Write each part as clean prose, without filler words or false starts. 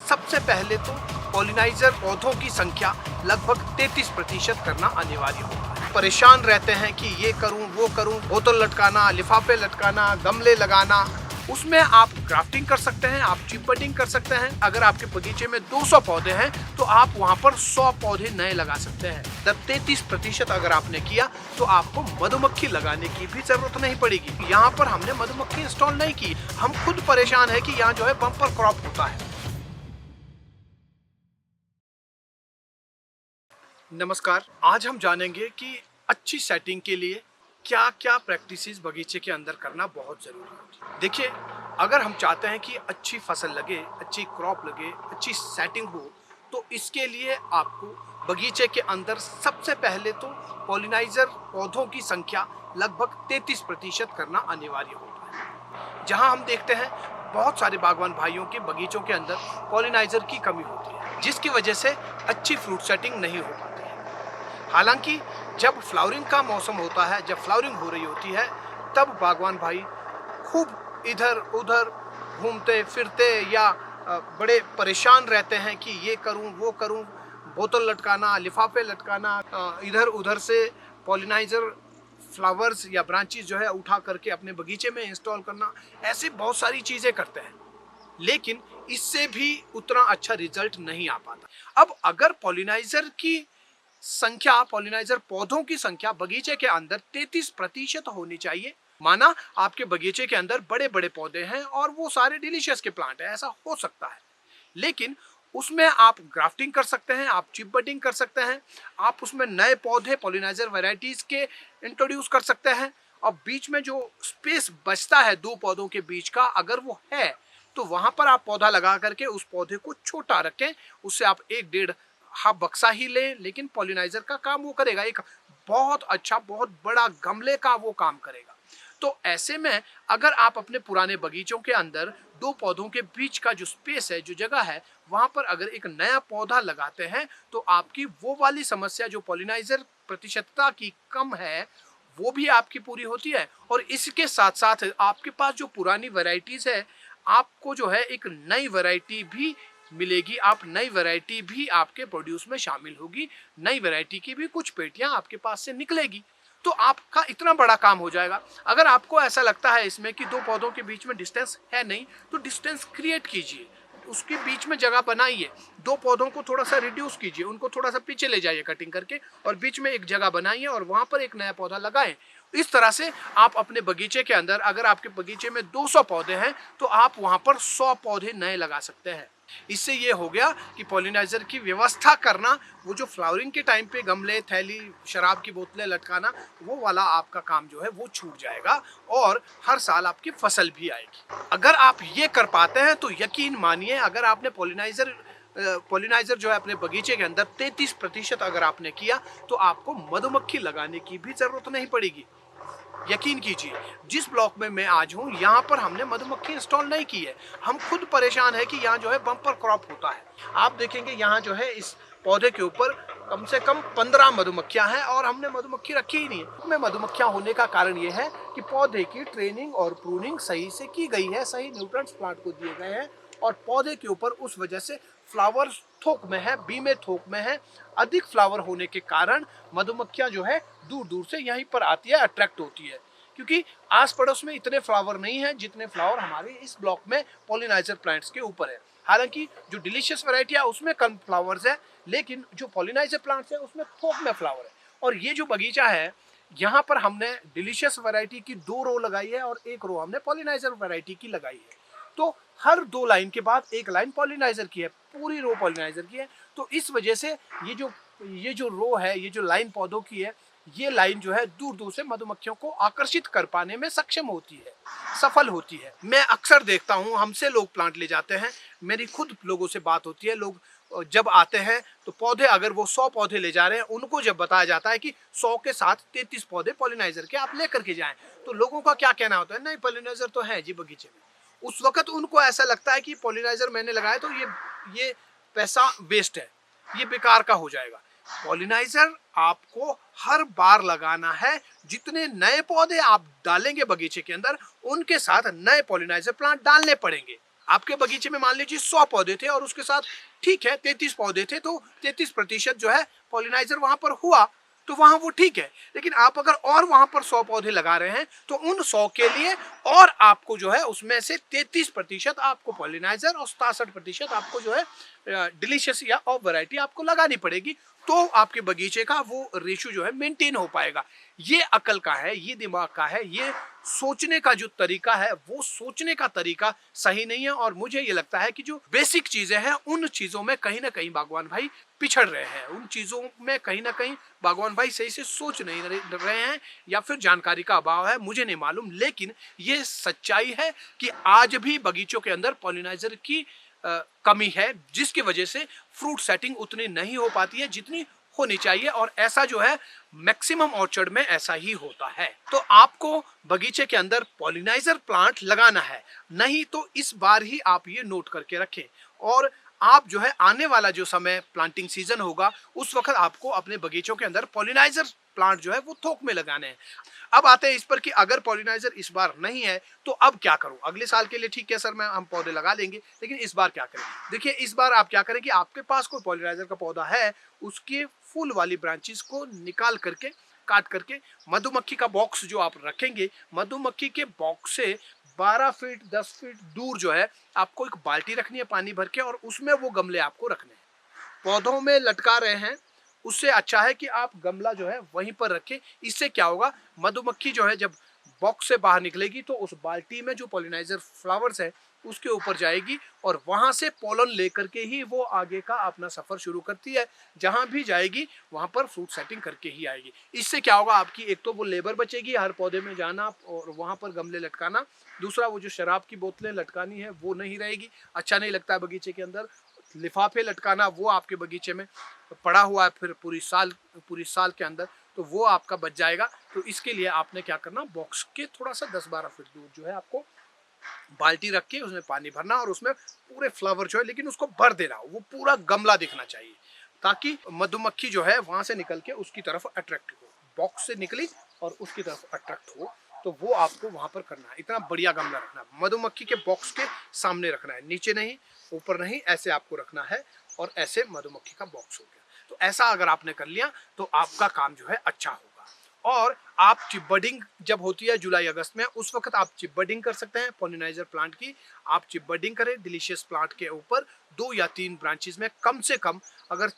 सबसे पहले तो पॉलिनाइजर पौधों की संख्या लगभग 33% करना अनिवार्य होता है। परेशान रहते हैं कि ये करूं वो करूं, बोतल लटकाना, लिफाफे लटकाना, गमले लगाना। उसमें आप ग्राफ्टिंग कर सकते हैं, आप चिप बडिंग कर सकते हैं। अगर आपके बगीचे में 200 पौधे हैं तो आप वहां पर 100 पौधे नए लगा सकते हैं। जब 33% अगर आपने किया तो आपको मधुमक्खी लगाने की भी जरूरत नहीं पड़ेगी। यहाँ पर हमने मधुमक्खी इंस्टॉल नहीं की, हम खुद परेशान है कि यहाँ जो है बम्पर क्रॉप होता है। नमस्कार, आज हम जानेंगे कि अच्छी सेटिंग के लिए क्या क्या प्रैक्टिसेस बगीचे के अंदर करना बहुत ज़रूरी होती है। देखिए, अगर हम चाहते हैं कि अच्छी फसल लगे, अच्छी क्रॉप लगे, अच्छी सेटिंग हो, तो इसके लिए आपको बगीचे के अंदर सबसे पहले तो पॉलिनाइजर पौधों की संख्या लगभग 33% करना अनिवार्य होता है। जहां हम देखते हैं बहुत सारे बागवान भाइयों के बगीचों के अंदर पॉलिनाइजर की कमी होती है, जिसकी वजह से अच्छी फ्रूट सेटिंग नहीं हो पाती है। हालांकि जब फ्लावरिंग का मौसम होता है, जब फ्लावरिंग हो रही होती है, तब बागवान भाई खूब इधर उधर घूमते फिरते या बड़े परेशान रहते हैं कि ये करूं वो करूं, बोतल लटकाना, लिफाफे लटकाना, इधर उधर से पॉलिनाइजर फ्लावर्स या ब्रांचेस जो है उठा करके अपने बगीचे में इंस्टॉल करना, ऐसी बहुत सारी चीजें करते हैं। लेकिन इससे भी उतना अच्छा रिजल्ट नहीं आ पाता। अब अगर पॉलिनाइजर पौधों की संख्या बगीचे के अंदर 33% होनी चाहिए। माना आपके बगीचे के अंदर बड़े बड़े पौधे हैं और वो सारे डिलीशियस के प्लांट हैं, ऐसा हो सकता है। लेकिन उसमें आप ग्राफ्टिंग कर सकते हैं, आप चिप बडिंग कर सकते हैं, आप उसमें नए पौधे पॉलिनाइजर वैरायटीज के इंट्रोड्यूस कर सकते हैं। और बीच में जो स्पेस बचता है दो पौधों के बीच का, अगर वो है तो वहां पर आप पौधा लगा करके उस पौधे को छोटा रखें। उससे आप 1-1.5 हाफ बक्सा ही लें, लेकिन पॉलिनाइजर का काम वो करेगा। एक बहुत अच्छा, बहुत बड़ा गमले का वो काम करेगा। तो ऐसे में अगर आप अपने पुराने बगीचों के अंदर दो पौधों के बीच का जो स्पेस है, जो जगह है, वहां पर अगर एक नया पौधा लगाते हैं तो आपकी वो वाली समस्या जो पॉलिनाइजर प्रतिशतता की कम है, वो भी आपकी पूरी होती है। और इसके साथ साथ आपके पास जो पुरानी वैरायटीज है, आपको जो है एक नई वैरायटी भी मिलेगी। आप नई वैरायटी भी आपके प्रोड्यूस में शामिल होगी, नई वैरायटी की भी कुछ पेटियां आपके पास से निकलेगी। तो आपका इतना बड़ा काम हो जाएगा। अगर आपको ऐसा लगता है इसमें कि दो पौधों के बीच में डिस्टेंस है नहीं, तो डिस्टेंस क्रिएट कीजिए, उसके बीच में जगह बनाइए। दो पौधों को थोड़ा सा रिड्यूस कीजिए, उनको थोड़ा सा पीछे ले जाइए कटिंग करके, और बीच में एक जगह बनाइए और वहां पर एक नया पौधा लगाएं। इस तरह से आप अपने बगीचे के अंदर, अगर आपके बगीचे में 200 पौधे हैं तो आप वहां पर 100 पौधे नए लगा सकते हैं। इससे ये हो गया कि पॉलिनाइजर की व्यवस्था करना, वो जो फ्लावरिंग के टाइम पे गमले, थैली, शराब की बोतलें लटकाना, वो वाला आपका काम जो है वो छूट जाएगा और हर साल आपकी फसल भी आएगी। अगर आप ये कर पाते हैं तो यकीन मानिए, अगर आपने पॉलिनाइजर जो है अपने बगीचे के अंदर 33% अगर आपने किया तो आपको मधुमक्खी लगाने की भी जरूरत नहीं पड़ेगी। यकीन कीजिए, जिस ब्लॉक में मैं आज हूँ, यहाँ पर हमने मधुमक्खी इंस्टॉल नहीं की है। हम खुद परेशान है कि यहाँ जो है बम्पर क्रॉप होता है। आप देखेंगे यहाँ जो है इस पौधे के ऊपर कम से कम 15 मधुमक्खियां हैं और हमने मधुमक्खी रखी ही नहीं है। इसमें मधुमक्खियां होने का कारण ये है कि पौधे की ट्रेनिंग और प्रूनिंग सही से की गई है, सही न्यूट्रिएंट्स प्लांट को दिए गए हैं और पौधे के ऊपर उस वजह से फ्लावर थोक में है, बीमे थोक में है। अधिक फ्लावर होने के कारण मधुमक्खियां जो है दूर दूर से यहीं पर आती है, अट्रैक्ट होती है, क्योंकि आस पड़ोस में इतने फ्लावर नहीं है जितने फ्लावर हमारे इस ब्लॉक में पॉलिनाइजर प्लांट्स के ऊपर है। हालांकि जो डिलीशियस वैरायटी है उसमें कम फ्लावर्स है, लेकिन जो पॉलिनाइजर प्लांट्स है उसमें थोक में फ्लावर है। और ये जो बगीचा है, यहाँ पर हमने डिलीशियस वैरायटी की 2 रो लगाई है और 1 रो हमने पॉलिनाइजर वैरायटी की लगाई है। तो हर 2 लाइन के बाद 1 लाइन पॉलिनाइजर की है, पूरी रो पॉलिनाइजर की है। तो इस वजह से ये जो रो है, ये जो लाइन पौधों की है, ये लाइन जो है दूर दूर से मधुमक्खियों को आकर्षित कर पाने में सक्षम होती है, सफल होती है। मैं अक्सर देखता हूँ, हमसे लोग प्लांट ले जाते हैं, मेरी खुद लोगों से बात होती है। लोग जब आते हैं तो पौधे, अगर वो 100 पौधे ले जा रहे हैं, उनको जब बताया जाता है कि 100 के साथ 33 पौधे पॉलिनाइजर के आप लेकर के जाएं, तो लोगों का क्या कहना होता है, नहीं पॉलिनाइजर तो है जी बगीचे में। उस वक्त उनको ऐसा लगता है कि पॉलिनाइजर मैंने लगाया तो ये पैसा वेस्ट है, ये बेकार का हो जाएगा। पॉलिनाइजर आपको हर बार लगाना है। जितने नए पौधे आप डालेंगे बगीचे के अंदर, उनके साथ नए पॉलिनाइजर प्लांट डालने पड़ेंगे। आपके बगीचे में मान लीजिए 100 पौधे थे और उसके साथ ठीक है 33 पौधे थे, तो 33% जो है पॉलिनाइजर वहां पर हुआ, तो वहां वो ठीक है। लेकिन आप अगर और वहां पर 100 पौधे लगा रहे हैं तो उन 100 के लिए और आपको जो है उसमें से 33% आपको पॉलिनाइजर और 67% आपको जो है डिलीशियस या और वैरायटी आपको लगानी पड़ेगी, तो आपके बगीचे का वो रेशियो जो है मेंटेन हो पाएगा। ये अकल का है, ये दिमाग का है, ये सोचने का जो तरीका है वो सोचने का तरीका सही नहीं है। और मुझे ये लगता है कि जो बेसिक चीजें हैं उन चीजों में कहीं ना कहीं बागवान भाई पिछड़ रहे हैं, उन चीजों में कहीं ना कहीं बागवान भाई सही से सोच नहीं रहे हैं, या फिर जानकारी का अभाव है, मुझे नहीं मालूम। लेकिन ये सच्चाई है कि आज भी बगीचों के अंदर पॉलिनाइजर की कमी है, जिसकी वजह से फ्रूट सेटिंग उतनी नहीं हो पाती है जितनी होनी चाहिए। और ऐसा जो है मैक्सिमम ऑर्चर्ड में ऐसा ही होता है। तो आपको बगीचे के अंदर पॉलिनाइजर प्लांट लगाना है, नहीं तो इस बार ही आप ये नोट करके रखें। और आप जो है आने वाला जो समय प्लांटिंग सीजन होगा उस वक्त आपको अपने बगीचों के अंदर पॉलिनाइजर प्लांट जो है वो थोक में लगाने हैं। अब आते हैं इस पर कि अगर पॉलिनाइजर इस बार नहीं है तो अब क्या करूं। अगले साल के लिए ठीक है सर, हम पौधे लगा लेंगे, लेकिन इस बार क्या करें। देखिए इस बार आप क्या करें कि आपके पास कोई पॉलिनाइजर का पौधा है, उसके फूल वाली ब्रांचेस को निकाल करके काट करके मधुमक्खी का बॉक्स जो आप रखेंगे, मधुमक्खी के बॉक्स से 12 फीट 10 फीट दूर जो है आपको एक बाल्टी रखनी है पानी भर के, और उसमें वो गमले आपको रखने हैं। पौधों में लटका रहे हैं उससे अच्छा है कि आप गमला जो है वहीं पर रखें। इससे क्या होगा, मधुमक्खी जो है जब बॉक्स से बाहर निकलेगी तो उस बाल्टी में जो पॉलिनाइजर फ्लावर्स है उसके ऊपर जाएगी और वहां से पोलन लेकर के ही वो आगे का अपना सफर शुरू करती है। जहां भी जाएगी वहां पर फ्रूट सेटिंग करके ही आएगी। इससे क्या होगा, आपकी एक तो वो लेबर बचेगी हर पौधे में जाना और वहां पर गमले लटकाना, दूसरा वो जो शराब की बोतलें लटकानी है वो नहीं रहेगी, अच्छा नहीं लगता है बगीचे के अंदर। लिफाफे लटकाना वो आपके बगीचे में पड़ा हुआ है फिर पूरी साल के अंदर, तो वो आपका बच जाएगा। तो इसके लिए आपने क्या करना, बॉक्स के थोड़ा सा 10-12 फीट दूर जो है आपको बाल्टी रख के उसमें पानी भरना और उसमें पूरे फ्लावर जो है, लेकिन उसको भर देना, वो पूरा गमला दिखना चाहिए ताकि मधुमक्खी जो है वहां से निकल के उसकी तरफ अट्रैक्ट हो, बॉक्स से निकली और उसकी तरफ अट्रैक्ट हो, तो वो आपको वहां पर करना है। इतना बढ़िया गमला रखना, मधुमक्खी के बॉक्स के सामने रखना है, नीचे नहीं ऊपर नहीं, ऐसे आपको रखना है और ऐसे मधुमक्खी का बॉक्स हो गया। तो ऐसा अगर आपने कर लिया तो आपका काम जो है अच्छा होगा। और आप चिप बडिंग जब होती है जुलाई अगस्त में, उस वक्त आप चिप बडिंग कर सकते हैं पॉलिनाइजर प्लांट की। आप चिप बडिंग करें डिलीशियस प्लांट के ऊपर 2 या 3 ब्रांचेस में, कम से कम अगर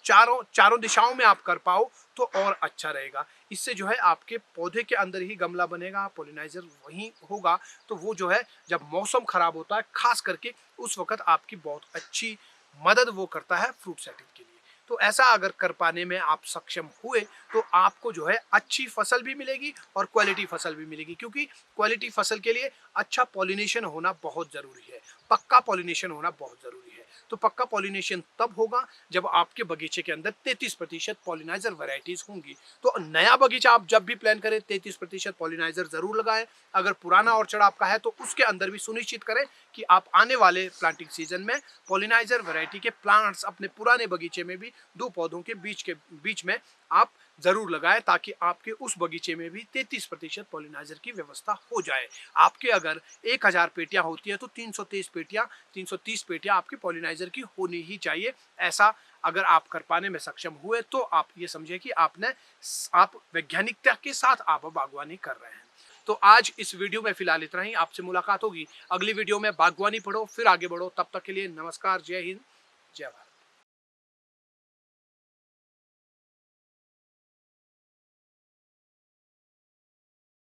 चारों दिशाओं में आप कर पाओ तो और अच्छा रहेगा। इससे जो है आपके पौधे के अंदर ही गमला बनेगा, पॉलिनाइजर वहीं होगा, तो वो जो है जब मौसम खराब होता है खास करके उस वक्त आपकी बहुत अच्छी मदद वो करता है फ्रूट सेटिंग के लिए। तो ऐसा अगर कर पाने में आप सक्षम हुए तो आपको जो है अच्छी फसल भी मिलेगी और क्वालिटी फसल भी मिलेगी, क्योंकि क्वालिटी फसल के लिए अच्छा पॉलिनेशन होना बहुत जरूरी है, पक्का पॉलिनेशन होना बहुत जरूरी है। तो पक्का पॉलिनेशन तब होगा जब आपके बगीचे के अंदर 33% पॉलिनाइजर वैरायटीज होंगी। तो नया बगीचा आप जब भी प्लान करें 33% पॉलिनाइजर जरूर लगाएं। अगर पुराना ऑर्चर्ड आपका है तो उसके अंदर भी सुनिश्चित करें कि आप आने वाले प्लांटिंग सीजन में पॉलिनाइजर वैरायटी के प्लांट्स अपने पुराने बगीचे में भी 2 पौधों के बीच में आप जरूर लगाएं, ताकि आपके उस बगीचे में भी 33% पॉलिनाइजर की व्यवस्था हो जाए। आपके अगर 1000 पेटियां होती है तो 330 पेटियां आपकी पॉलिनाइजर की होनी ही चाहिए। ऐसा अगर आप कर पाने में सक्षम हुए तो आप ये समझे कि आप वैज्ञानिकता के साथ आप बागवानी कर रहे हैं। तो आज इस वीडियो में फिलहाल इतना ही, आपसे मुलाकात होगी अगली वीडियो में। बागवानी पढ़ो फिर आगे बढ़ो, तब तक के लिए नमस्कार, जय हिंद, जय भारत।